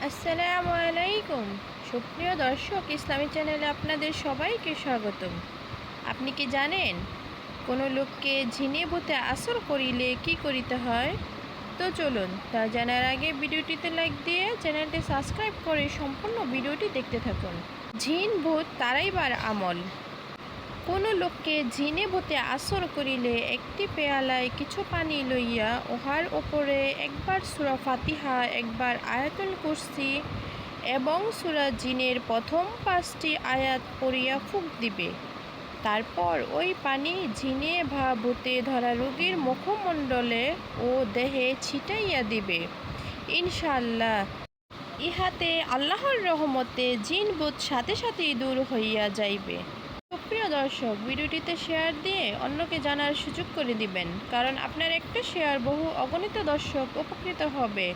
আসসালামু আলাইকুম। সুপ্রিয় দর্শক, ইসলামী চ্যানেলে আপনাদের সবাইকে স্বাগতম। আপনি কি জানেন কোনো লোককে ঝিনে ভূতে আসর করিলে কি করিতে হয়? তো চলুন তা জানার আগে ভিডিওটিতে লাইক দিয়ে চ্যানেলটি সাবস্ক্রাইব করে সম্পূর্ণ ভিডিওটি দেখতে থাকুন। ঝিন ভূত তাড়াইবার আমল। কোনো লোককে ঝিনে ভূতে আসর করিলে একটি পেয়ালায় কিছু পানি লইয়া উহার ওপরে একবার সূরা ফাতিহা, একবার আয়াতুল কুরসি এবং সূরা জিনের প্রথম 5টি আয়াত পড়িয়া ফুঁক দিবে। তারপর ওই পানি ঝিনে বা ভূতে ধরা রোগীর মুখমণ্ডলে ও দেহে ছিটাইয়া দিবে। ইনশাআল্লাহ ইহাতে আল্লাহর রহমতে জিন ভূত সাথে সাথেই দূর হইয়া যাইবে। সুপ্রিয় দর্শক, ভিডিওটিতে শেয়ার দিয়ে অন্যকে জানার সুযোগ করে দিবেন, কারণ আপনার একটা শেয়ার বহু অগণিত দর্শক উপকৃত হবে।